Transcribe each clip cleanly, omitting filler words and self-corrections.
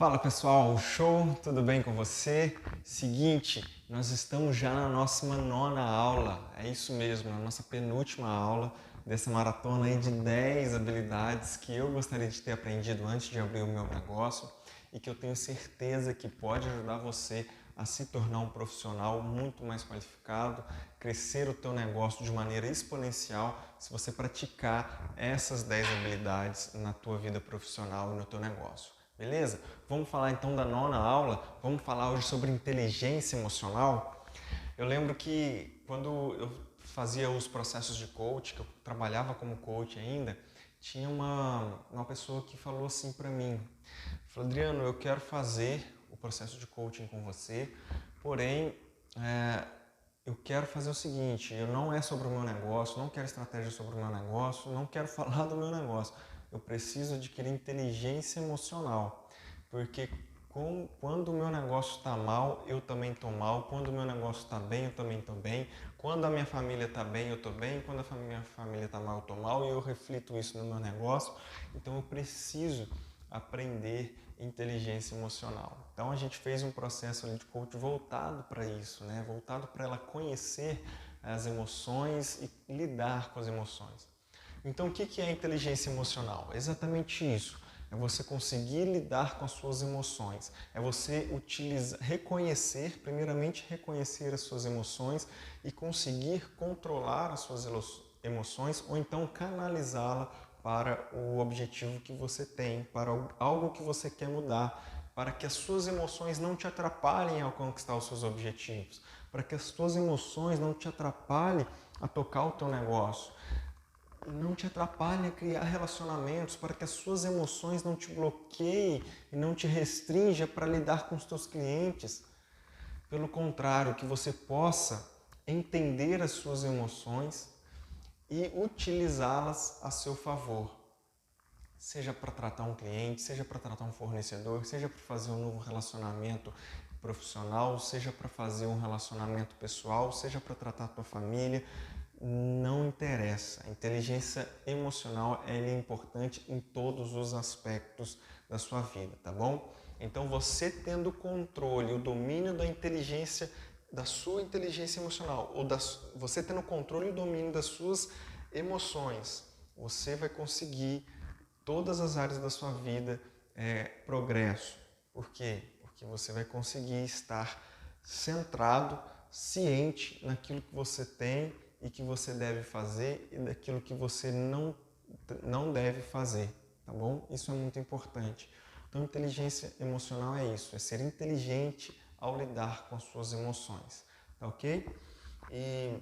Fala pessoal, show? Tudo bem com você? Seguinte, nós estamos já na nossa nona aula, é isso mesmo, na nossa penúltima aula dessa maratona aí de 10 habilidades que eu gostaria de ter aprendido antes de abrir o meu negócio e que eu tenho certeza que pode ajudar você a se tornar um profissional muito mais qualificado, crescer o teu negócio de maneira exponencial se você praticar essas 10 habilidades na tua vida profissional e no teu negócio. Beleza? Vamos falar então da nona aula, vamos falar hoje sobre inteligência emocional. Eu lembro que quando eu fazia os processos de coach, que eu trabalhava como coach ainda, tinha uma pessoa que falou assim para mim, falou, Adriano, eu quero fazer o processo de coaching com você, porém eu quero fazer o seguinte, não é sobre o meu negócio, não quero estratégia sobre o meu negócio, não quero falar do meu negócio. Eu preciso adquirir inteligência emocional, porque quando o meu negócio está mal, eu também estou mal. Quando o meu negócio está bem, eu também estou bem. Quando a minha família está bem, eu estou bem. Quando a minha família está mal, eu estou mal. E eu reflito isso no meu negócio. Então eu preciso aprender inteligência emocional. Então a gente fez um processo ali de coach voltado para isso, né? Voltado para ela conhecer as emoções e lidar com as emoções. Então, o que é inteligência emocional? É exatamente isso. É você conseguir lidar com as suas emoções. É você primeiramente reconhecer as suas emoções e conseguir controlar as suas emoções ou então canalizá-la para o objetivo que você tem, para algo que você quer mudar, para que as suas emoções não te atrapalhem ao conquistar os seus objetivos, para que as suas emoções não te atrapalhem a tocar o teu negócio. Não te atrapalhe a criar relacionamentos, para que as suas emoções não te bloqueiem e não te restrinja para lidar com os teus clientes. Pelo contrário, que você possa entender as suas emoções e utilizá-las a seu favor. Seja para tratar um cliente, seja para tratar um fornecedor, seja para fazer um novo relacionamento profissional, seja para fazer um relacionamento pessoal, seja para tratar a tua família, não interessa. A inteligência emocional é importante em todos os aspectos da sua vida, tá bom? Então você tendo o controle, o domínio da sua inteligência emocional, você tendo o controle e o domínio das suas emoções, você vai conseguir todas as áreas da sua vida progresso. Por quê? Porque você vai conseguir estar centrado, ciente naquilo que você tem e que você deve fazer e daquilo que você não deve fazer, tá bom? Isso é muito importante. Então, inteligência emocional é isso, é ser inteligente ao lidar com as suas emoções, tá ok? E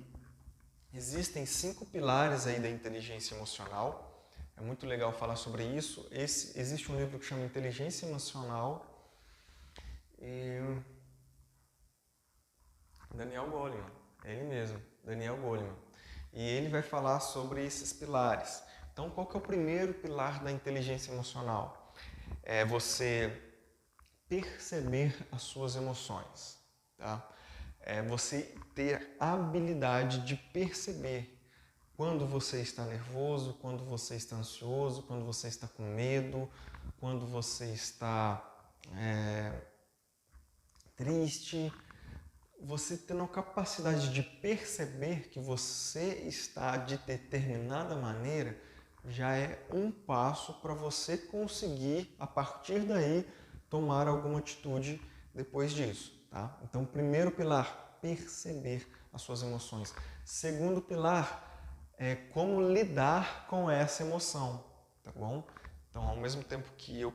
existem 5 pilares aí da inteligência emocional. É muito legal falar sobre isso. Existe um livro que chama Inteligência Emocional e Daniel Goleman, é ele mesmo, Daniel Goleman. E ele vai falar sobre esses pilares. Então, qual que é o primeiro pilar da inteligência emocional? É você perceber as suas emoções, tá? É você ter a habilidade de perceber quando você está nervoso, quando você está ansioso, quando você está com medo, quando você está triste. Você tendo a capacidade de perceber que você está de determinada maneira, já é um passo para você conseguir, a partir daí, tomar alguma atitude depois disso, tá? Então, primeiro pilar, perceber as suas emoções. Segundo pilar, é como lidar com essa emoção, tá bom? Então, ao mesmo tempo que eu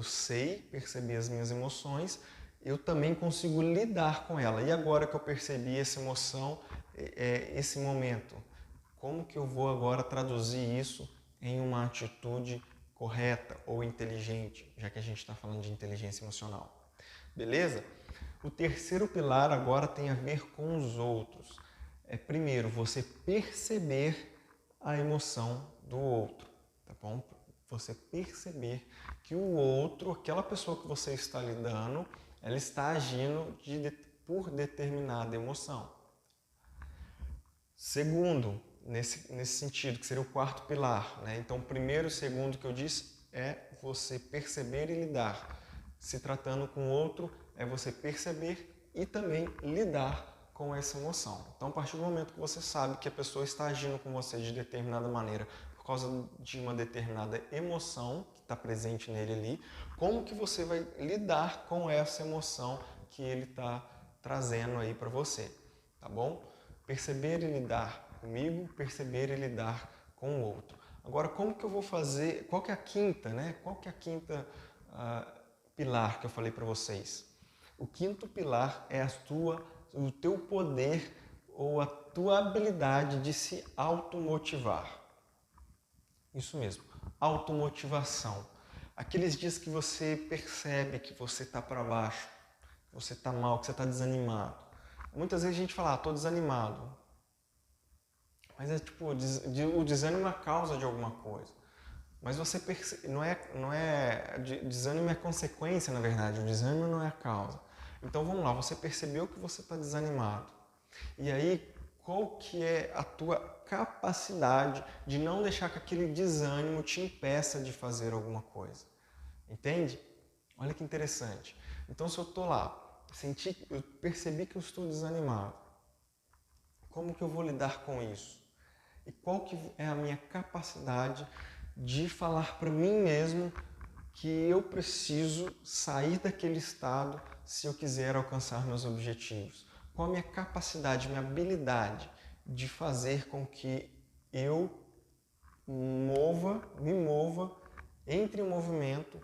sei perceber as minhas emoções, eu também consigo lidar com ela. E agora que eu percebi essa emoção, esse momento, como que eu vou agora traduzir isso em uma atitude correta ou inteligente, já que a gente está falando de inteligência emocional? Beleza? O terceiro pilar agora tem a ver com os outros. Primeiro, você perceber a emoção do outro, tá bom? Você perceber que o outro, aquela pessoa que você está lidando, ela está agindo por determinada emoção. Segundo, nesse sentido, que seria o quarto pilar, né? Então, primeiro e segundo que eu disse, é você perceber e lidar. Se tratando com o outro, é você perceber e também lidar com essa emoção. Então, a partir do momento que você sabe que a pessoa está agindo com você de determinada maneira por causa de uma determinada emoção que está presente nele ali, como que você vai lidar com essa emoção que ele está trazendo aí para você, tá bom? Perceber e lidar comigo, perceber e lidar com o outro. Agora, como que eu vou fazer? Qual que é a quinta, né? Qual que é a quinta pilar que eu falei para vocês? O quinto pilar é o teu poder ou a tua habilidade de se automotivar. Isso mesmo, automotivação. Aqueles dias que você percebe que você está para baixo, que você está mal, que você está desanimado. Muitas vezes a gente fala, estou desanimado. Mas é tipo, o desânimo é a causa de alguma coisa. Mas você percebe, desânimo é consequência, na verdade. O desânimo não é a causa. Então vamos lá, você percebeu que você está desanimado. E aí, qual que é a tua capacidade de não deixar que aquele desânimo te impeça de fazer alguma coisa? Entende? Olha que interessante. Então, se eu estou lá, eu percebi que eu estou desanimado, como que eu vou lidar com isso? E qual que é a minha capacidade de falar para mim mesmo que eu preciso sair daquele estado se eu quiser alcançar meus objetivos? Qual a minha capacidade, minha habilidade de fazer com que eu me mova, entre em movimento,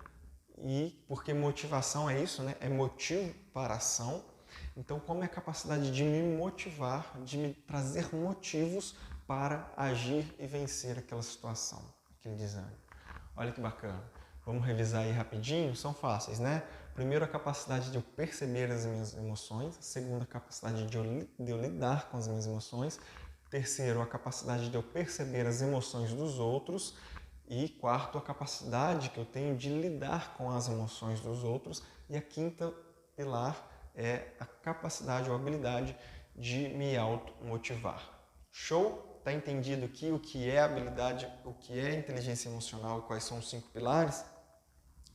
e porque motivação é isso, né? É motivo para ação. Então, qual a minha capacidade de me motivar, de me trazer motivos para agir e vencer aquela situação, aquele desânimo? Olha que bacana. Vamos revisar aí rapidinho? São fáceis, né? Primeiro, a capacidade de eu perceber as minhas emoções. Segundo, a capacidade de eu lidar com as minhas emoções. Terceiro, a capacidade de eu perceber as emoções dos outros. E quarto, a capacidade que eu tenho de lidar com as emoções dos outros. E a quinta pilar é a capacidade ou habilidade de me automotivar. Show? Tá entendido aqui o que é habilidade, o que é inteligência emocional e quais são os 5 pilares?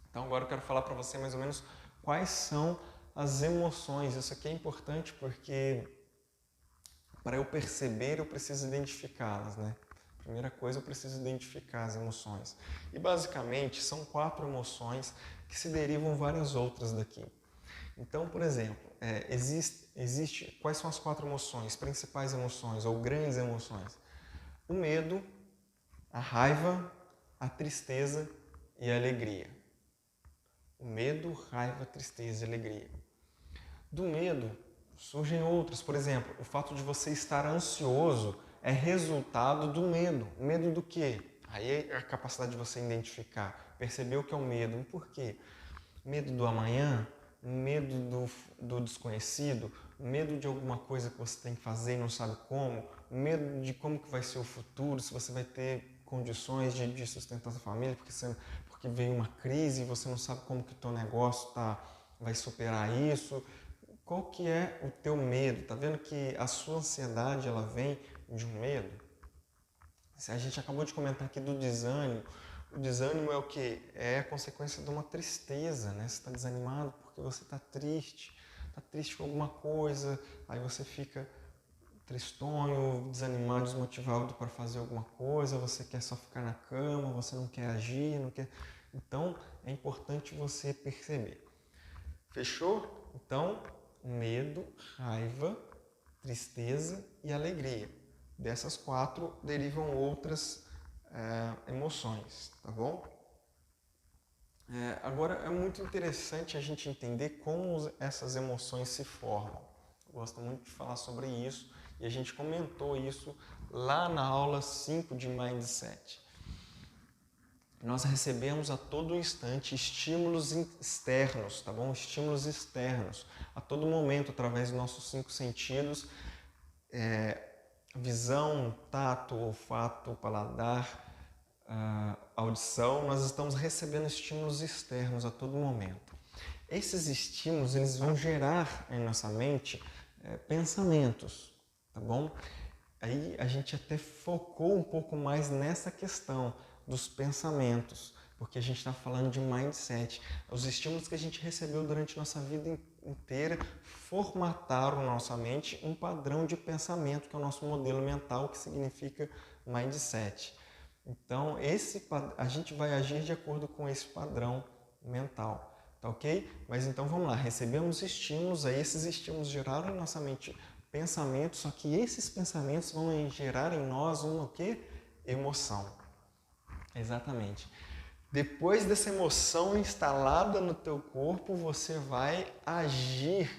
Então agora eu quero falar para você mais ou menos quais são as emoções. Isso aqui é importante porque para eu perceber eu preciso identificá-las, né? Primeira coisa, eu preciso identificar as emoções. E basicamente são 4 emoções que se derivam várias outras daqui. Então, por exemplo, quais são as 4 emoções, principais emoções ou grandes emoções? O medo, a raiva, a tristeza e a alegria. O medo, raiva, tristeza e alegria. Do medo surgem outras, por exemplo, o fato de você estar ansioso é resultado do medo. Medo do quê? Aí é a capacidade de você identificar, perceber o que é o medo. Por quê? Medo do amanhã, medo do desconhecido, medo de alguma coisa que você tem que fazer e não sabe como, medo de como que vai ser o futuro, se você vai ter condições de sustentar sua família, porque veio uma crise e você não sabe como que o teu negócio vai superar isso. Qual que é o teu medo? Tá vendo que a sua ansiedade ela vem de um medo? A gente acabou de comentar aqui do desânimo. O desânimo é o quê? É a consequência de uma tristeza, né? Você está desanimado porque você está triste com alguma coisa, aí você fica tristonho, desanimado, desmotivado para fazer alguma coisa, você quer só ficar na cama, você não quer agir, não quer... Então, é importante você perceber. Fechou? Então, medo, raiva, tristeza e alegria. Dessas 4 derivam outras emoções, tá bom? Agora é muito interessante a gente entender como essas emoções se formam. Eu gosto muito de falar sobre isso e a gente comentou isso lá na aula 5 de Mindset. Nós recebemos a todo instante estímulos externos, tá bom? Estímulos externos, a todo momento, através dos nossos 5 sentidos, visão, tato, olfato, paladar, audição, nós estamos recebendo estímulos externos a todo momento. Esses estímulos, eles vão gerar em nossa mente pensamentos, tá bom? Aí a gente até focou um pouco mais nessa questão dos pensamentos. porque a gente está falando de mindset. Os estímulos que a gente recebeu durante nossa vida inteira formataram nossa mente um padrão de pensamento, que é o nosso modelo mental, que significa mindset. Então, a gente vai agir de acordo com esse padrão mental, tá ok? Mas então vamos lá, recebemos estímulos, aí esses estímulos geraram em nossa mente pensamentos, só que esses pensamentos vão gerar em nós uma o quê? Emoção. Exatamente. Depois dessa emoção instalada no teu corpo, você vai agir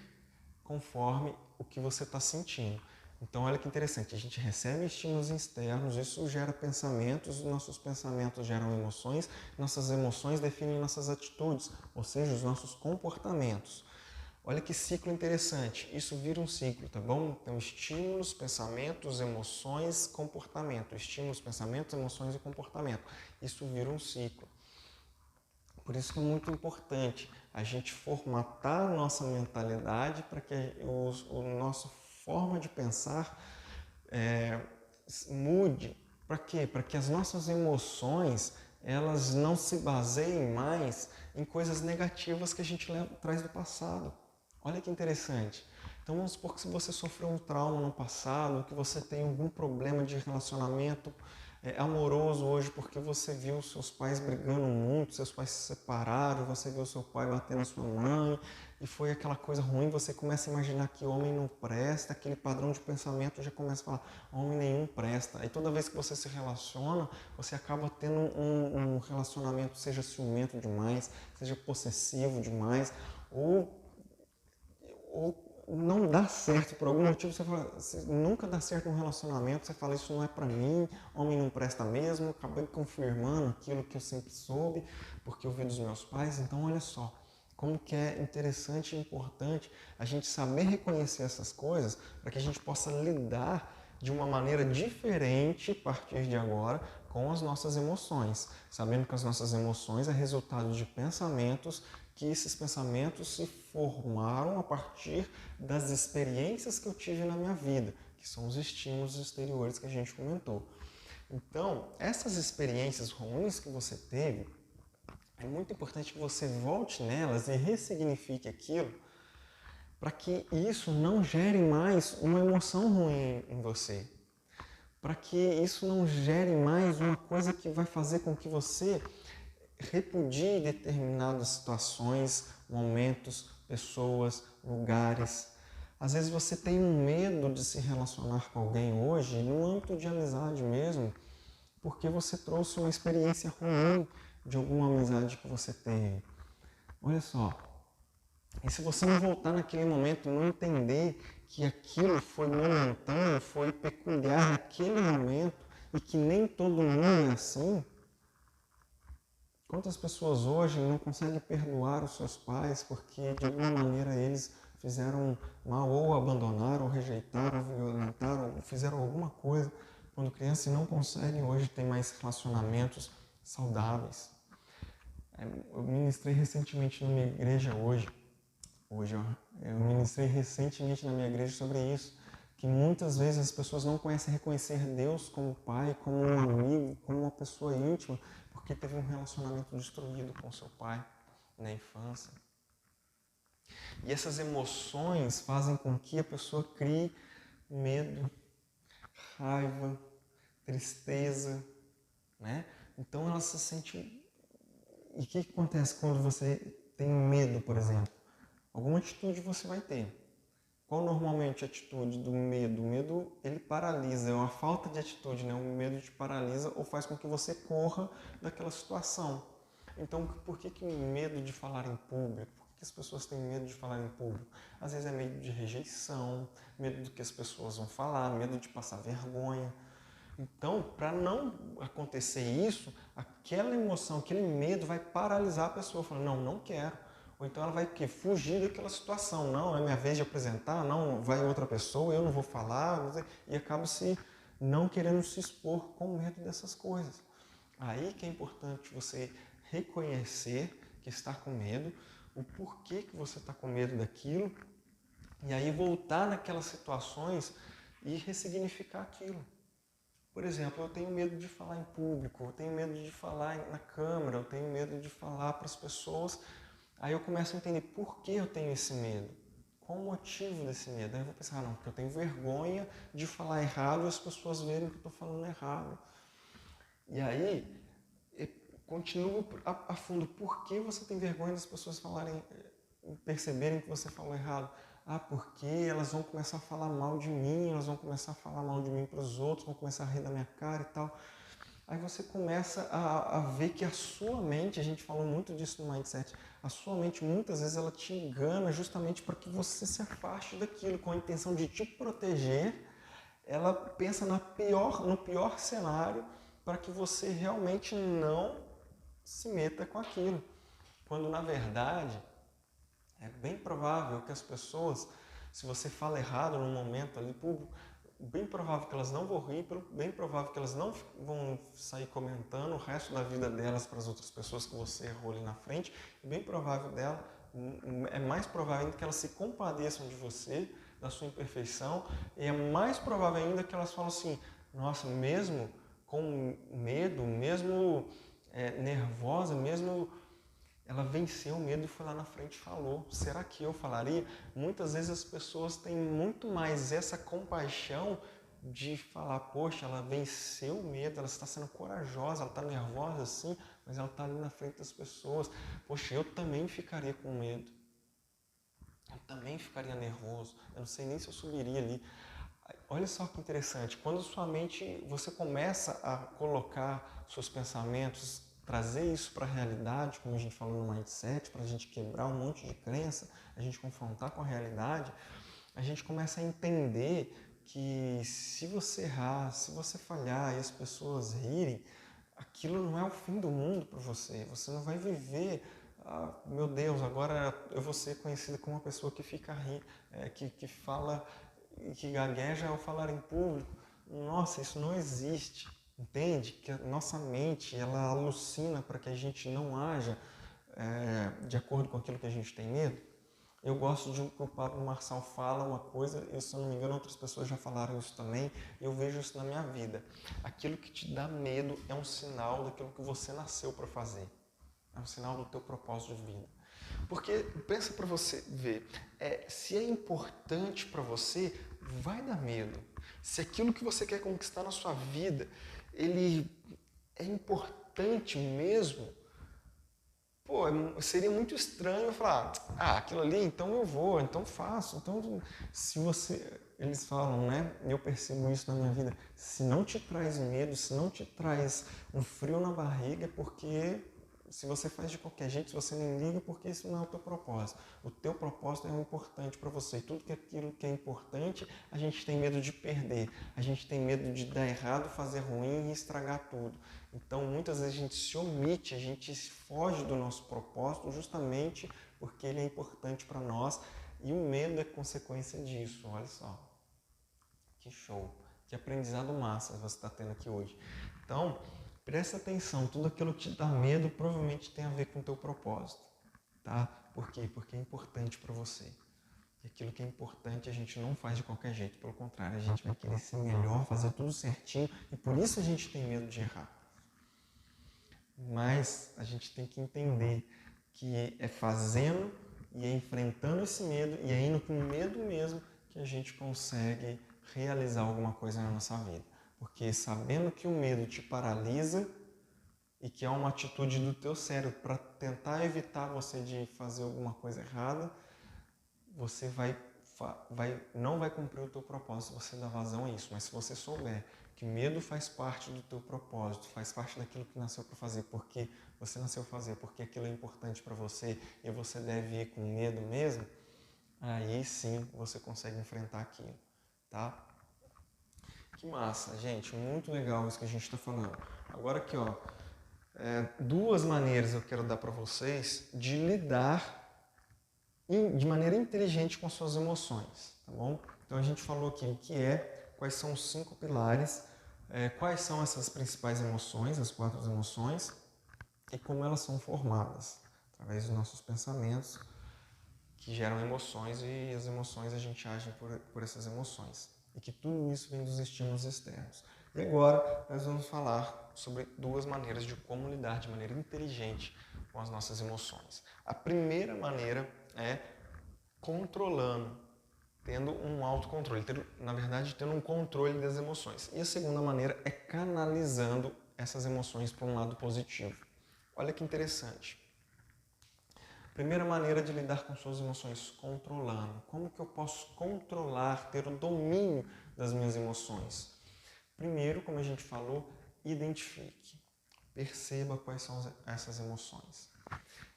conforme o que você está sentindo. Então, olha que interessante, a gente recebe estímulos externos, isso gera pensamentos, nossos pensamentos geram emoções, nossas emoções definem nossas atitudes, ou seja, os nossos comportamentos. Olha que ciclo interessante, isso vira um ciclo, tá bom? Então, estímulos, pensamentos, emoções, comportamento. Estímulos, pensamentos, emoções e comportamento. Isso vira um ciclo. Por isso que é muito importante a gente formatar a nossa mentalidade para que a nossa forma de pensar mude. Para quê? Para que as nossas emoções elas não se baseiem mais em coisas negativas que a gente traz do passado. Olha que interessante. Então vamos supor que se você sofreu um trauma no passado, que você tem algum problema de relacionamento amoroso hoje porque você viu seus pais brigando muito, seus pais se separaram, você viu seu pai batendo na sua mãe e foi aquela coisa ruim, você começa a imaginar que homem não presta, aquele padrão de pensamento já começa a falar, homem nenhum presta. Aí toda vez que você se relaciona, você acaba tendo um relacionamento, seja ciumento demais, seja possessivo demais, ou não dá certo, por algum motivo você fala, nunca dá certo um relacionamento, você fala, isso não é pra mim, homem não presta mesmo, acabei confirmando aquilo que eu sempre soube, porque eu vi dos meus pais. Então olha só, como que é interessante e importante a gente saber reconhecer essas coisas para que a gente possa lidar de uma maneira diferente a partir de agora com as nossas emoções, sabendo que as nossas emoções é resultado de pensamentos, que esses pensamentos se formaram a partir das experiências que eu tive na minha vida, que são os estímulos exteriores que a gente comentou. Então, essas experiências ruins que você teve, é muito importante que você volte nelas e ressignifique aquilo para que isso não gere mais uma emoção ruim em você. Para que isso não gere mais uma coisa que vai fazer com que você repudie determinadas situações, momentos, pessoas, lugares. Às vezes você tem um medo de se relacionar com alguém hoje, no âmbito de amizade mesmo, porque você trouxe uma experiência ruim de alguma amizade que você teve. Olha só, e se você não voltar naquele momento, não entender que aquilo foi momentâneo, foi peculiar naquele momento e que nem todo mundo é assim, quantas pessoas hoje não conseguem perdoar os seus pais porque de alguma maneira eles fizeram mal, ou abandonaram, ou rejeitaram, ou violentaram, ou fizeram alguma coisa quando criança e não conseguem hoje ter mais relacionamentos saudáveis. Eu ministrei recentemente na minha igreja eu ministrei recentemente na minha igreja sobre isso, que muitas vezes as pessoas não conhecem reconhecer Deus como pai, como um amigo, como uma pessoa íntima, porque teve um relacionamento destruído com seu pai na infância. E essas emoções fazem com que a pessoa crie medo, raiva, tristeza, né? Então ela se sente... E o que acontece quando você tem medo, por exemplo? Alguma atitude você vai ter. Qual normalmente a atitude do medo? O medo, ele paralisa, é uma falta de atitude, né? O medo te paralisa ou faz com que você corra daquela situação. Então, por que medo de falar em público? Por que as pessoas têm medo de falar em público? Às vezes é medo de rejeição, medo do que as pessoas vão falar, medo de passar vergonha. Então, para não acontecer isso, aquela emoção, aquele medo vai paralisar a pessoa, falando, não quero. Ou então ela vai fugir daquela situação. Não, é minha vez de apresentar, não, vai outra pessoa, eu não vou falar, e acaba se não querendo se expor com medo dessas coisas. Aí que é importante você reconhecer que está com medo, o porquê que você está com medo daquilo, e aí voltar naquelas situações e ressignificar aquilo. Por exemplo, eu tenho medo de falar em público, eu tenho medo de falar na câmera, eu tenho medo de falar para as pessoas. Aí eu começo a entender por que eu tenho esse medo. Qual o motivo desse medo? Aí eu vou pensar, não, porque eu tenho vergonha de falar errado e as pessoas verem que eu estou falando errado. E aí, eu continuo a fundo. Por que você tem vergonha das pessoas perceberem que você falou errado? Ah, porque elas vão começar a falar mal de mim, elas vão começar a falar mal de mim para os outros, vão começar a rir da minha cara e tal. Aí você começa a ver que a sua mente, a gente falou muito disso no Mindset, a sua mente muitas vezes ela te engana justamente para que você se afaste daquilo, com a intenção de te proteger. Ela pensa no pior cenário para que você realmente não se meta com aquilo. Quando na verdade é bem provável que as pessoas, se você fala errado num momento ali público, bem provável que elas não vão rir, bem provável que elas não vão sair comentando o resto da vida delas para as outras pessoas que você errou ali na frente, e bem provável é mais provável ainda que elas se compadeçam de você, da sua imperfeição, e é mais provável ainda que elas falam assim, nossa, mesmo com medo, mesmo nervosa, mesmo ela venceu o medo e foi lá na frente e falou. Será que eu falaria? Muitas vezes as pessoas têm muito mais essa compaixão de falar, poxa, ela venceu o medo, ela está sendo corajosa, ela está nervosa assim, mas ela está ali na frente das pessoas. Poxa, eu também ficaria com medo. Eu também ficaria nervoso. Eu não sei nem se eu subiria ali. Olha só que interessante, quando sua mente, você começa a colocar seus pensamentos, trazer isso para a realidade, como a gente falou no Mindset, para a gente quebrar um monte de crença, a gente confrontar com a realidade, a gente começa a entender que se você errar, se você falhar e as pessoas rirem, aquilo não é o fim do mundo para você. Você não vai viver, meu Deus, agora eu vou ser conhecido como uma pessoa que fica rindo, que fala, que gagueja ao falar em público. Nossa, isso não existe. Entende? Que a nossa mente, ela alucina para que a gente não haja de acordo com aquilo que a gente tem medo. Eu gosto de que o Pablo Marçal fala uma coisa, e se eu não me engano outras pessoas já falaram isso também, e eu vejo isso na minha vida. Aquilo que te dá medo é um sinal daquilo que você nasceu para fazer. É um sinal do teu propósito de vida. Porque, pensa para você ver, se é importante para você, vai dar medo. Se aquilo que você quer conquistar na sua vida, ele é importante mesmo, pô, seria muito estranho eu falar, aquilo ali, então eu vou, então faço. Então, se você, eles falam, né? Eu percebo isso na minha vida. Se não te traz medo, se não te traz um frio na barriga, é porque se você faz de qualquer jeito, se você nem liga, porque isso não é o teu propósito. O teu propósito é o importante para você. E tudo aquilo que é importante, a gente tem medo de perder. A gente tem medo de dar errado, fazer ruim e estragar tudo. Então, muitas vezes a gente se omite, a gente foge do nosso propósito justamente porque ele é importante para nós. E o medo é consequência disso. Olha só. Que show. Que aprendizado massa você está tendo aqui hoje. Então, presta atenção, tudo aquilo que te dá medo provavelmente tem a ver com o teu propósito, tá? Por quê? Porque é importante para você. E aquilo que é importante a gente não faz de qualquer jeito, pelo contrário, a gente vai querer ser melhor, fazer tudo certinho e por isso a gente tem medo de errar. Mas a gente tem que entender que é fazendo e é enfrentando esse medo e é indo com medo mesmo que a gente consegue realizar alguma coisa na nossa vida. Porque sabendo que o medo te paralisa e que é uma atitude do teu cérebro para tentar evitar você de fazer alguma coisa errada, você não vai cumprir o teu propósito se você dar vazão a isso. Mas se você souber que medo faz parte do teu propósito, faz parte daquilo que nasceu para fazer, porque você nasceu fazer, porque aquilo é importante para você e você deve ir com medo mesmo, aí sim você consegue enfrentar aquilo, tá? Que massa, gente, muito legal isso que a gente está falando. Agora aqui, ó, duas maneiras eu quero dar para vocês de lidar de maneira inteligente com as suas emoções, tá bom? Então a gente falou aqui o que quais são os 5 pilares, quais são essas principais emoções, as 4 emoções, e como elas são formadas, através dos nossos pensamentos, que geram emoções, e as emoções a gente age por essas emoções. e que tudo isso vem dos estímulos externos. E agora nós vamos falar sobre duas maneiras de como lidar de maneira inteligente com as nossas emoções. A primeira maneira é controlando, tendo um autocontrole, na verdade, tendo um controle das emoções. E a segunda maneira é canalizando essas emoções para um lado positivo. Olha que interessante. Primeira maneira de lidar com suas emoções, controlando. Como que eu posso controlar, ter o domínio das minhas emoções? Primeiro, como a gente falou, identifique. Perceba quais são essas emoções.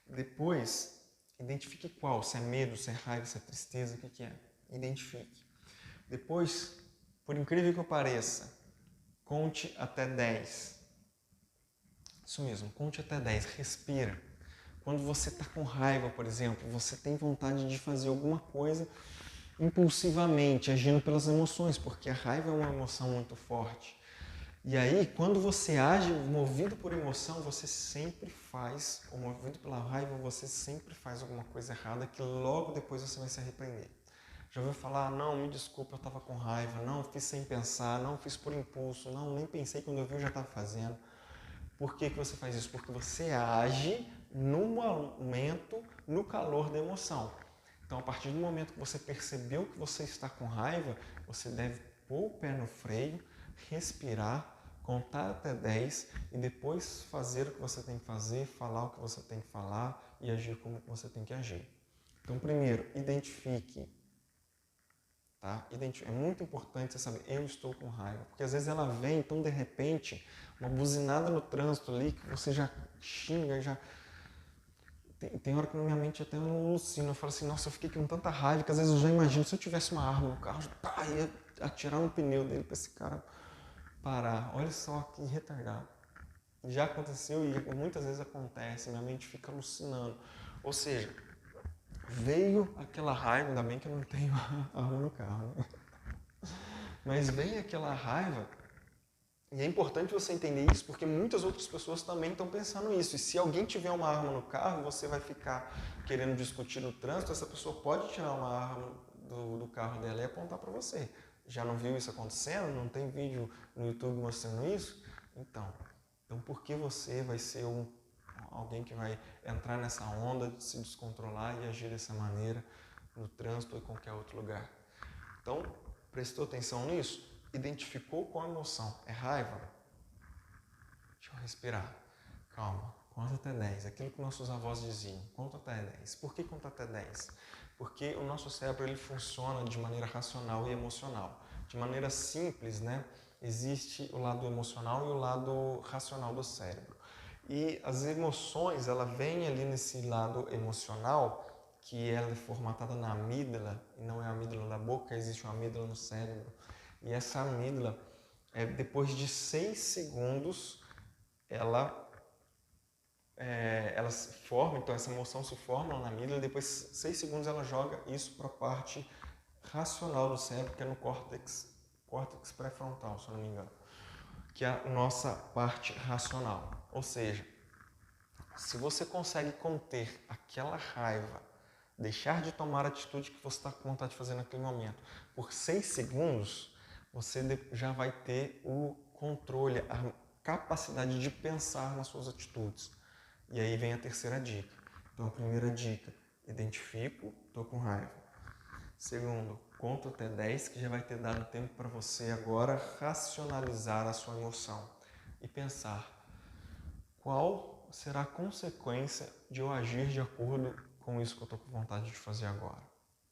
Depois, identifique qual, se é medo, se é raiva, se é tristeza, o que é. Identifique. Depois, por incrível que pareça, conte até 10. Isso mesmo, conte até 10, respira. Quando você está com raiva, por exemplo, você tem vontade de fazer alguma coisa impulsivamente, agindo pelas emoções, porque a raiva é uma emoção muito forte. E aí, quando você age movido por emoção, você sempre faz, ou movido pela raiva, você sempre faz alguma coisa errada que logo depois você vai se arrepender. Já ouviu falar, não, me desculpa, eu estava com raiva, não, fiz sem pensar, não, fiz por impulso, não, nem pensei, quando eu vi eu já estava fazendo. Por que você faz isso? Porque você age no momento, no calor da emoção. Então, a partir do momento que você percebeu que você está com raiva, você deve pôr o pé no freio, respirar, contar até 10 e depois fazer o que você tem que fazer, falar o que você tem que falar e agir como você tem que agir. Então, primeiro, identifique. Tá? É muito importante você saber, eu estou com raiva, porque às vezes ela vem, então de repente, uma buzinada no trânsito ali, que você já xinga, já... Tem hora que na minha mente até eu não alucino, eu falo assim, nossa, eu fiquei com tanta raiva, que às vezes eu já imagino, se eu tivesse uma arma no carro, eu ia atirar no pneu dele para esse cara parar. Olha só que retardado. Já aconteceu e muitas vezes acontece, minha mente fica alucinando. Ou seja, veio aquela raiva, ainda bem que eu não tenho arma no carro, né? Mas vem aquela raiva, e é importante você entender isso, porque muitas outras pessoas também estão pensando isso. E se alguém tiver uma arma no carro, você vai ficar querendo discutir no trânsito, essa pessoa pode tirar uma arma do carro dela e apontar para você. Já não viu isso acontecendo? Não tem vídeo no YouTube mostrando isso? Então por que você vai ser alguém que vai entrar nessa onda de se descontrolar e agir dessa maneira no trânsito ou em qualquer outro lugar? Então, prestou atenção nisso? Identificou qual emoção? É raiva? Deixa eu respirar. Calma. Conta até 10. Aquilo que nossos avós diziam. Conta até 10. Por que conta até 10? Porque o nosso cérebro ele funciona de maneira racional e emocional. De maneira simples, né? Existe o lado emocional e o lado racional do cérebro. E as emoções, ela vem ali nesse lado emocional, que ela é formatada na amígdala, e não é a amígdala da boca, existe uma amígdala no cérebro. E essa amígdala, depois de 6 segundos, ela se forma, então essa emoção se forma na amígdala, depois de 6 segundos ela joga isso para a parte racional do cérebro, que é no córtex pré-frontal, se eu não me engano, que é a nossa parte racional. Ou seja, se você consegue conter aquela raiva, deixar de tomar a atitude que você está com vontade de fazer naquele momento, por 6 segundos, você já vai ter o controle, a capacidade de pensar nas suas atitudes. E aí vem a terceira dica. Então, a primeira dica, identifico, estou com raiva. Segundo, conto até 10, que já vai ter dado tempo para você agora racionalizar a sua emoção e pensar qual será a consequência de eu agir de acordo com isso que eu estou com vontade de fazer agora.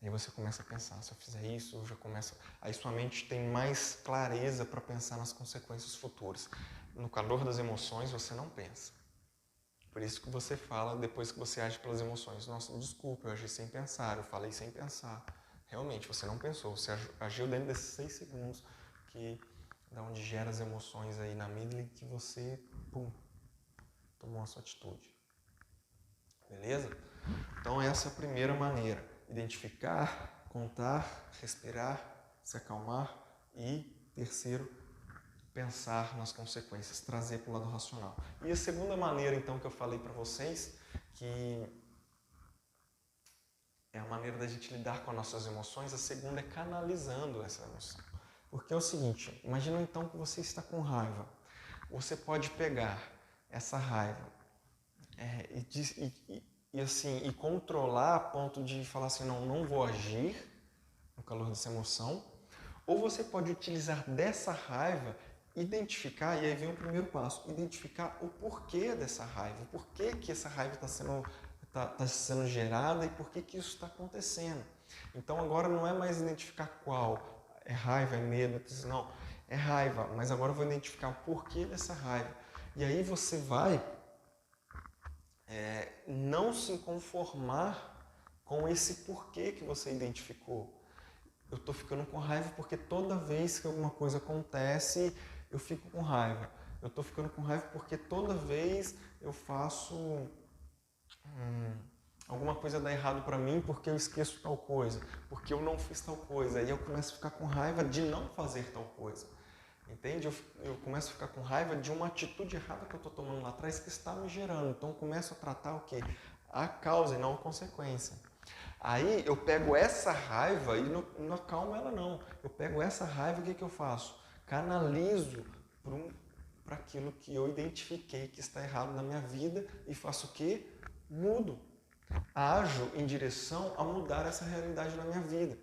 Aí você começa a pensar, se eu fizer isso, eu já começo... Aí sua mente tem mais clareza para pensar nas consequências futuras. No calor das emoções, você não pensa. Por isso que você fala depois que você age pelas emoções. Nossa, desculpa, eu agi sem pensar, eu falei sem pensar. Realmente, você não pensou, você agiu dentro desses 6 segundos que da onde gera as emoções aí na amígdala e que você, tomou a sua atitude. Beleza? Então essa é a primeira maneira. Identificar, contar, respirar, se acalmar e, terceiro, pensar nas consequências, trazer para o lado racional. E a segunda maneira, então, que eu falei para vocês, que é a maneira da gente lidar com as nossas emoções, a segunda é canalizando essa emoção. Porque é o seguinte, imagina então que você está com raiva. Você pode pegar essa raiva e controlar a ponto de falar assim, não vou agir no calor dessa emoção. Ou você pode utilizar dessa raiva, identificar, e aí vem o primeiro passo, identificar o porquê dessa raiva, o porquê que essa raiva está sendo gerada e por que isso está acontecendo. Então agora não é mais identificar qual, é raiva, é medo, não, é raiva, mas agora eu vou identificar o porquê dessa raiva. E aí você vai não se conformar com esse porquê que você identificou. Eu estou ficando com raiva porque toda vez que alguma coisa acontece, eu fico com raiva. Eu estou ficando com raiva porque toda vez eu faço alguma coisa dá errado para mim porque eu esqueço tal coisa, porque eu não fiz tal coisa. Aí eu começo a ficar com raiva de não fazer tal coisa. Entende? Eu começo a ficar com raiva de uma atitude errada que eu estou tomando lá atrás que está me gerando. Então eu começo a tratar o quê? A causa e não a consequência. Aí eu pego essa raiva e não acalmo ela não. Eu pego essa raiva e o que eu faço? Canalizo para aquilo que eu identifiquei que está errado na minha vida e faço o quê? Mudo. Ajo em direção a mudar essa realidade na minha vida.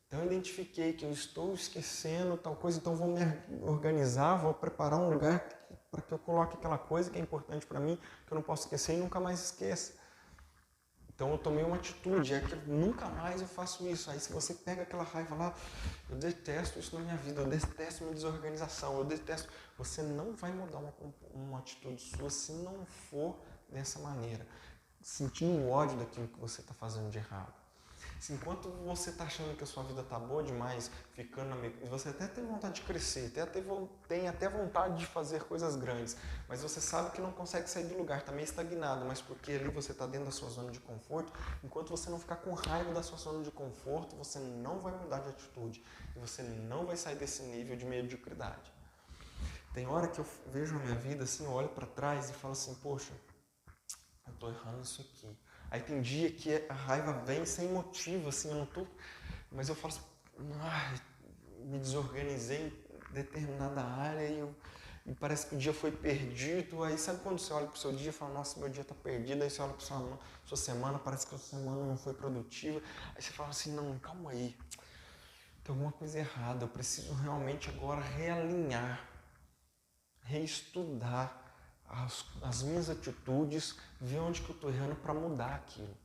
Então eu identifiquei que eu estou esquecendo tal coisa, então vou me organizar, vou preparar um lugar para que eu coloque aquela coisa que é importante para mim, que eu não posso esquecer e nunca mais esqueça. Então eu tomei uma atitude, é que nunca mais eu faço isso. Aí se você pega aquela raiva lá, eu detesto isso na minha vida, eu detesto minha desorganização, eu detesto... Você não vai mudar uma atitude sua se não for dessa maneira. Sentindo ódio daquilo que você está fazendo de errado. Se enquanto você está achando que a sua vida está boa demais, você até tem vontade de crescer, tem até vontade de fazer coisas grandes, mas você sabe que não consegue sair do lugar, está meio estagnado, mas porque ali você está dentro da sua zona de conforto, enquanto você não ficar com raiva da sua zona de conforto, você não vai mudar de atitude e você não vai sair desse nível de mediocridade. Tem hora que eu vejo a minha vida assim, eu olho para trás e falo assim, poxa, eu estou errando isso aqui. Aí tem dia que a raiva vem sem motivo, assim, eu não tô... Mas eu falo assim, me desorganizei em determinada área e parece que o dia foi perdido. Aí sabe quando você olha para o seu dia e fala, nossa, meu dia está perdido. Aí você olha para sua semana, parece que a sua semana não foi produtiva. Aí você fala assim, não, calma aí, tem alguma coisa errada. Eu preciso realmente agora realinhar, reestudar as minhas atitudes, ver onde que eu estou errando para mudar aquilo.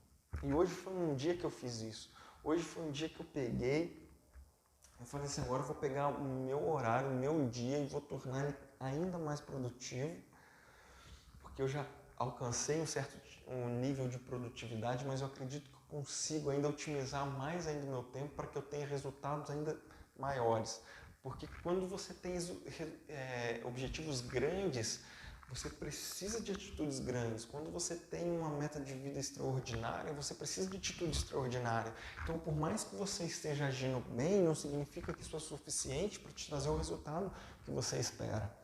E hoje foi um dia que eu fiz isso. Hoje foi um dia que eu falei assim, agora eu vou pegar o meu horário, o meu dia e vou tornar ele ainda mais produtivo, porque eu já alcancei um nível de produtividade, mas eu acredito que eu consigo ainda otimizar mais ainda o meu tempo para que eu tenha resultados ainda maiores. Porque quando você tem objetivos grandes, você precisa de atitudes grandes. Quando você tem uma meta de vida extraordinária, você precisa de atitude extraordinária. Então, por mais que você esteja agindo bem, não significa que isso é suficiente para te trazer o resultado que você espera.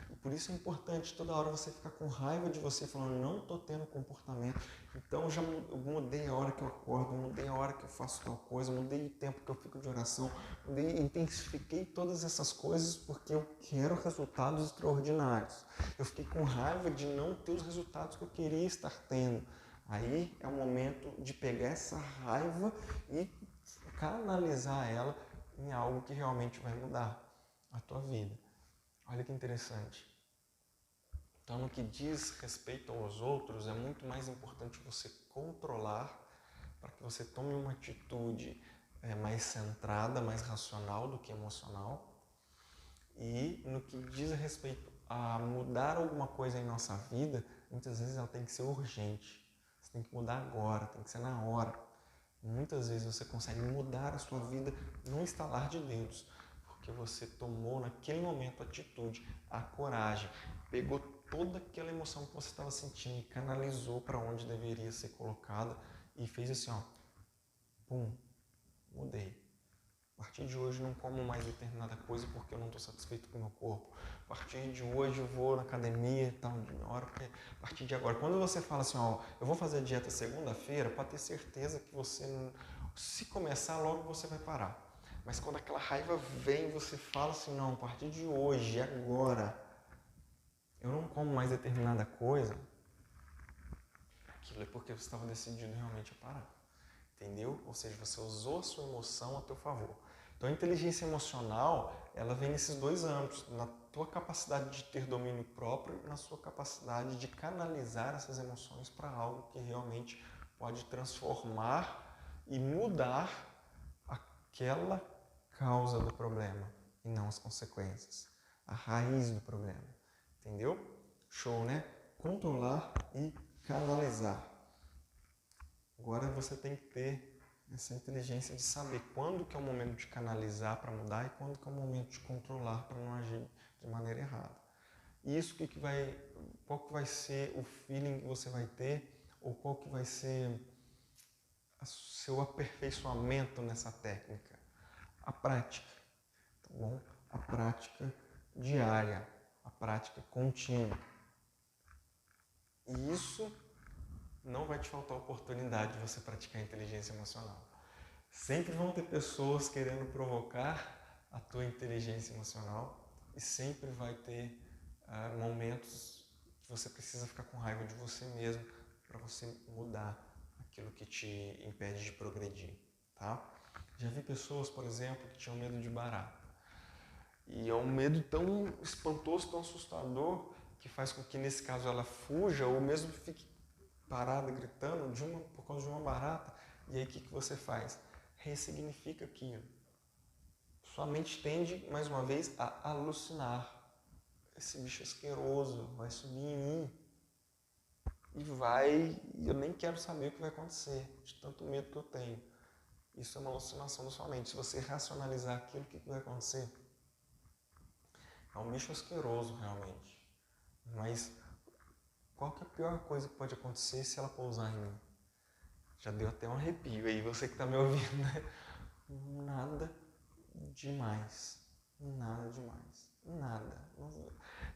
E por isso é importante toda hora você ficar com raiva de você, falando, não estou tendo comportamento. Então, eu mudei a hora que eu acordo, mudei a hora que eu faço tal coisa, mudei o tempo que eu fico de oração, intensifiquei todas essas coisas porque eu quero resultados extraordinários. Eu fiquei com raiva de não ter os resultados que eu queria estar tendo. Aí é o momento de pegar essa raiva e canalizar ela em algo que realmente vai mudar a tua vida. Olha que interessante. Então, no que diz respeito aos outros, é muito mais importante você controlar para que você tome uma atitude mais centrada, mais racional do que emocional. E no que diz respeito a mudar alguma coisa em nossa vida, muitas vezes ela tem que ser urgente. Você tem que mudar agora, tem que ser na hora. Muitas vezes você consegue mudar a sua vida num estalar de dedos, porque você tomou naquele momento a atitude, a coragem, pegou toda aquela emoção que você estava sentindo e canalizou para onde deveria ser colocada e fez assim, ó, pum, mudei. A partir de hoje não como mais determinada coisa porque eu não estou satisfeito com o meu corpo. A partir de hoje eu vou na academia e tal, a partir de agora. Quando você fala assim, ó, eu vou fazer a dieta segunda-feira, para ter certeza que você, se começar logo, você vai parar. Mas quando aquela raiva vem, você fala assim, não, a partir de hoje, agora, eu não como mais determinada coisa, aquilo é porque você estava decidido realmente a parar. Entendeu? Ou seja, você usou a sua emoção a teu favor. Então a inteligência emocional, ela vem nesses dois âmbitos, na tua capacidade de ter domínio próprio e na sua capacidade de canalizar essas emoções para algo que realmente pode transformar e mudar aquela causa do problema e não as consequências, a raiz do problema. Entendeu? Show, né? Controlar e canalizar. Agora você tem que ter essa inteligência de saber quando que é o momento de canalizar para mudar e quando que é o momento de controlar para não agir de maneira errada. E isso qual que vai ser o feeling que você vai ter ou qual que vai ser o seu aperfeiçoamento nessa técnica? A prática, tá bom? A prática diária, a prática contínua. E isso não vai te faltar oportunidade de você praticar inteligência emocional. Sempre vão ter pessoas querendo provocar a tua inteligência emocional e sempre vai ter momentos que você precisa ficar com raiva de você mesmo para você mudar aquilo que te impede de progredir, tá? Já vi pessoas, por exemplo, que tinham medo de barata. E é um medo tão espantoso, tão assustador, que faz com que, nesse caso, ela fuja ou mesmo fique parada gritando por causa de uma barata. E aí o que você faz? Ressignifica aquilo. Sua mente tende, mais uma vez, a alucinar. Esse bicho asqueroso vai subir em mim e eu nem quero saber o que vai acontecer, de tanto medo que eu tenho. Isso é uma alucinação da sua mente. Se você racionalizar aquilo, o que vai acontecer? É um bicho asqueroso, realmente. Mas qual que é a pior coisa que pode acontecer se ela pousar em mim? Já deu até um arrepio aí, você que está me ouvindo, né? Nada demais. Nada demais. Nada.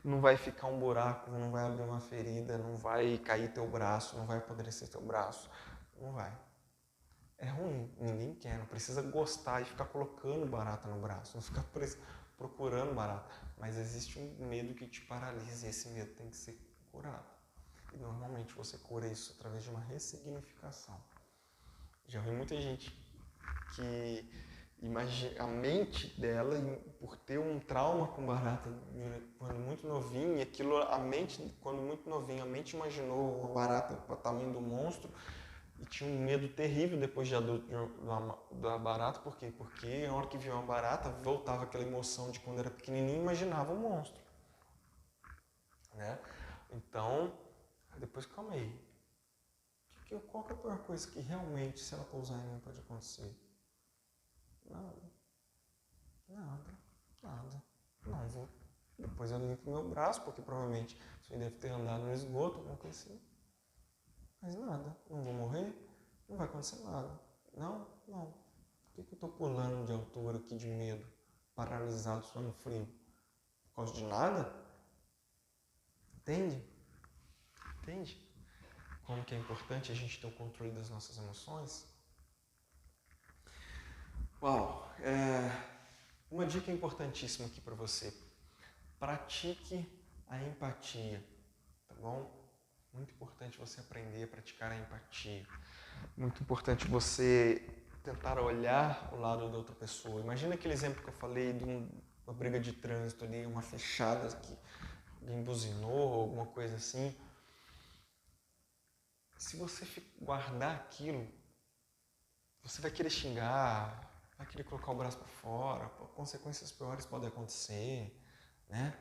Não vai ficar um buraco, não vai abrir uma ferida, não vai cair teu braço, não vai apodrecer teu braço. Não vai. É ruim, ninguém quer, não precisa gostar e ficar colocando barata no braço, não ficar procurando barata. Mas existe um medo que te paralisa e esse medo tem que ser curado. E normalmente você cura isso através de uma ressignificação. Já vi muita gente que a mente dela, por ter um trauma com barata quando muito novinho, e aquilo, quando muito novinho, a mente imaginou uma barata para o tamanho do monstro e tinha um medo terrível depois de adulto da barata. Por quê? Porque na hora que viu uma barata, voltava aquela emoção de quando era pequenininho e imaginava um monstro. Né? Então, depois, calma aí. Qual que é a pior coisa que realmente, se ela pousar em mim, pode acontecer? Nada. Não vou. Depois eu limpo meu braço, porque provavelmente você deve ter andado no esgoto, alguma coisa assim. Mas nada. Não vou morrer, não vai acontecer nada. Não. Por que eu estou pulando de altura aqui de medo, paralisado, suando frio? Por causa de nada? Entende? Como que é importante a gente ter o controle das nossas emoções? Uau! Uma dica importantíssima aqui para você. Pratique a empatia, tá bom? Muito importante você aprender a praticar a empatia. Muito importante você tentar olhar o lado da outra pessoa. Imagina aquele exemplo que eu falei de uma briga de trânsito ali, uma fechada que alguém buzinou, alguma coisa assim. Se você guardar aquilo, você vai querer xingar, vai querer colocar o braço para fora, consequências piores podem acontecer, né?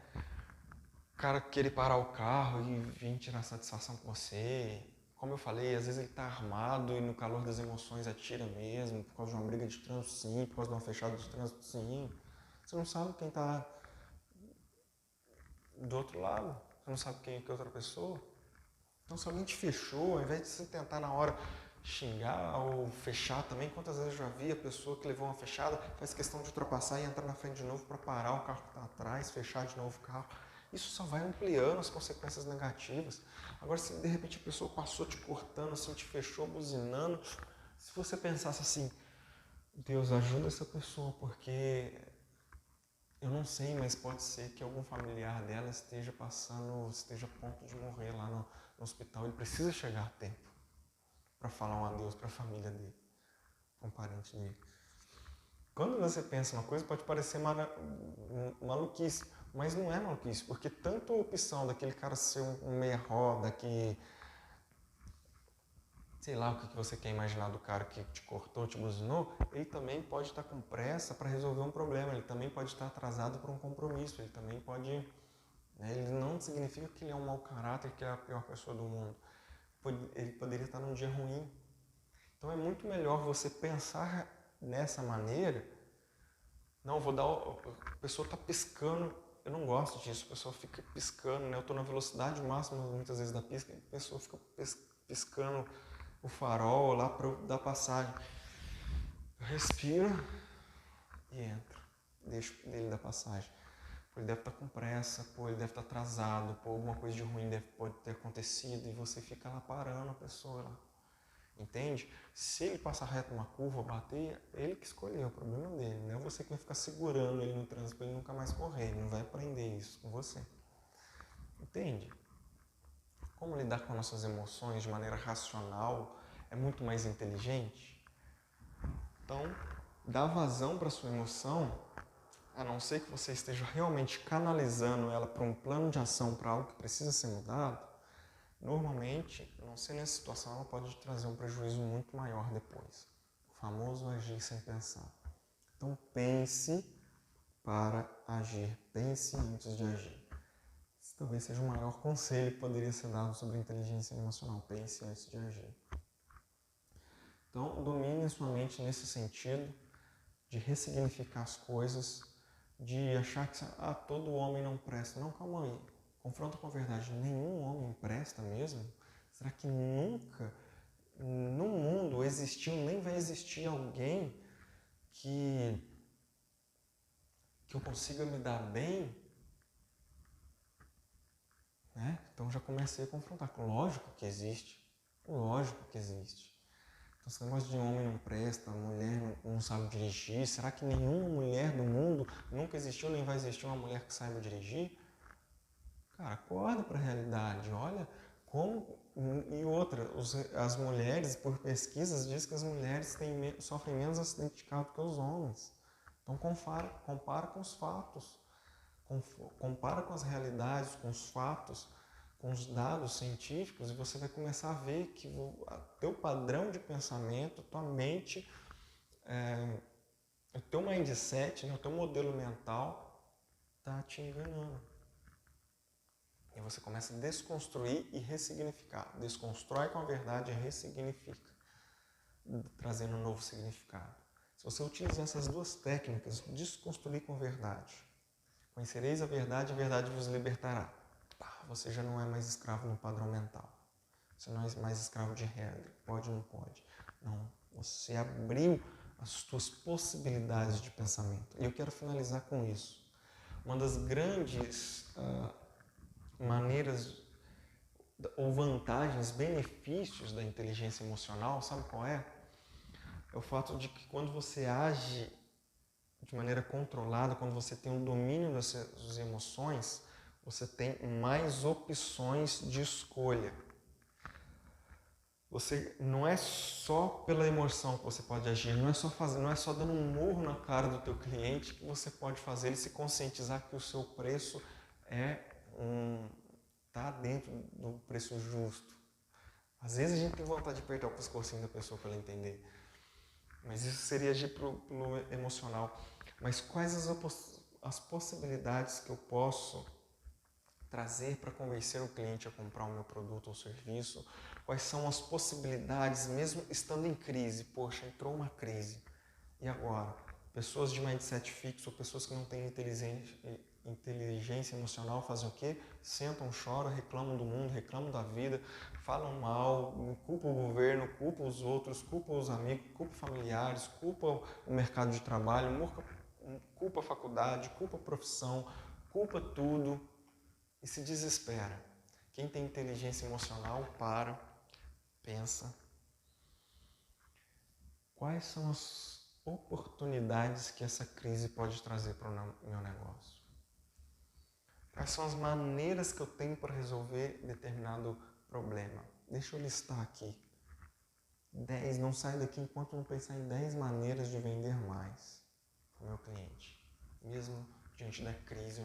O cara querer parar o carro e vir tirar satisfação com você. Como eu falei, às vezes ele está armado e no calor das emoções atira mesmo, por causa de uma briga de trânsito, sim, por causa de uma fechada de trânsito, sim. Você não sabe quem está do outro lado, você não sabe quem é outra pessoa. Então, se alguém te fechou, ao invés de você tentar na hora xingar ou fechar também, quantas vezes eu já vi a pessoa que levou uma fechada, faz questão de ultrapassar e entrar na frente de novo para parar o carro que está atrás, fechar de novo o carro. Isso só vai ampliando as consequências negativas. Agora, se de repente a pessoa passou te cortando, assim, te fechou, buzinando, se você pensasse assim, Deus, ajuda essa pessoa, porque eu não sei, mas pode ser que algum familiar dela esteja a ponto de morrer lá no hospital. Ele precisa chegar a tempo para falar um adeus para a família dele, para um parente dele. Quando você pensa uma coisa, pode parecer maluquice, mas não é maluquice, porque tanto a opção daquele cara ser um meia-roda, que sei lá o que você quer imaginar do cara que te cortou, te buzinou, ele também pode estar com pressa para resolver um problema, ele também pode estar atrasado para um compromisso, ele também pode... Ele não significa que ele é um mau caráter, que ele é a pior pessoa do mundo. Ele poderia estar num dia ruim. Então é muito melhor você pensar nessa maneira. Não, a pessoa está piscando, eu não gosto disso, a pessoa fica piscando, né? Eu estou na velocidade máxima muitas vezes da pista, a pessoa fica piscando o farol lá para eu dar passagem. Eu respiro e entro, deixo ele dar passagem. Pô, ele deve estar com pressa, pô, ele deve estar atrasado, pô, alguma coisa de ruim pode ter acontecido, e você fica lá parando a pessoa lá. Entende? Se ele passar reto numa curva, bater, ele que escolheu, o problema dele. Não é você que vai ficar segurando ele no trânsito para ele nunca mais correr, ele não vai aprender isso com você. Entende? Como lidar com nossas emoções de maneira racional é muito mais inteligente. Então, dá vazão para sua emoção, a não ser que você esteja realmente canalizando ela para um plano de ação, para algo que precisa ser mudado. Normalmente, a não ser nessa situação, ela pode trazer um prejuízo muito maior depois. O famoso agir sem pensar. Então, pense para agir. Pense antes de agir. Esse talvez seja o maior conselho que poderia ser dado sobre inteligência emocional. Pense antes de agir. Então, domine a sua mente nesse sentido de ressignificar as coisas, de achar que todo homem não presta. Não, calma aí. Confronta com a verdade. Nenhum homem presta mesmo? Será que nunca no mundo existiu, nem vai existir alguém que eu consiga me dar bem? Né? Então já comecei a confrontar. Lógico que existe. Lógico que existe. Então, esse negócio de homem não presta, mulher não sabe dirigir. Será que nenhuma mulher do mundo nunca existiu, nem vai existir uma mulher que saiba dirigir? Cara, acorda para a realidade. Olha como... E outra, as mulheres, por pesquisas, diz que as mulheres sofrem menos acidente de carro do que os homens. Então compara com os fatos. Compara com as realidades, com os fatos, com os dados científicos, e você vai começar a ver que o teu padrão de pensamento, tua mente, o teu mindset, né, o teu modelo mental está te enganando. E você começa a desconstruir e ressignificar. Desconstrói com a verdade e ressignifica, trazendo um novo significado. Se você utilizar essas duas técnicas, desconstruir com verdade, conhecereis a verdade vos libertará. Você já não é mais escravo no padrão mental. Você não é mais escravo de regra. Pode ou não pode. Não. Você abriu as suas possibilidades de pensamento. E eu quero finalizar com isso. Uma das grandes maneiras ou vantagens, benefícios da inteligência emocional, sabe qual é? É o fato de que quando você age de maneira controlada, quando você tem um domínio das suas emoções, você tem mais opções de escolha. Você não é só pela emoção que você pode agir, não é só dando um murro na cara do teu cliente que você pode fazer ele se conscientizar que o seu preço está dentro do preço justo. Às vezes a gente tem vontade de apertar o pescocinho da pessoa para ela entender, mas isso seria agir pelo emocional. Mas quais as possibilidades que eu posso trazer para convencer o cliente a comprar o meu produto ou serviço? Quais são as possibilidades, mesmo estando em crise? Poxa, entrou uma crise. E agora? Pessoas de mindset fixo, ou pessoas que não têm inteligência emocional, fazem o quê? Sentam, choram, reclamam do mundo, reclamam da vida, falam mal, culpam o governo, culpam os outros, culpam os amigos, culpam familiares, culpam o mercado de trabalho, culpa a faculdade, culpa a profissão, culpa tudo e se desespera. Quem tem inteligência emocional pensa. Quais são oportunidades que essa crise pode trazer para o meu negócio? Quais são as maneiras que eu tenho para resolver determinado problema? Deixa eu listar aqui. 10, não saio daqui enquanto não pensar em 10 maneiras de vender mais para o meu cliente, mesmo diante da crise.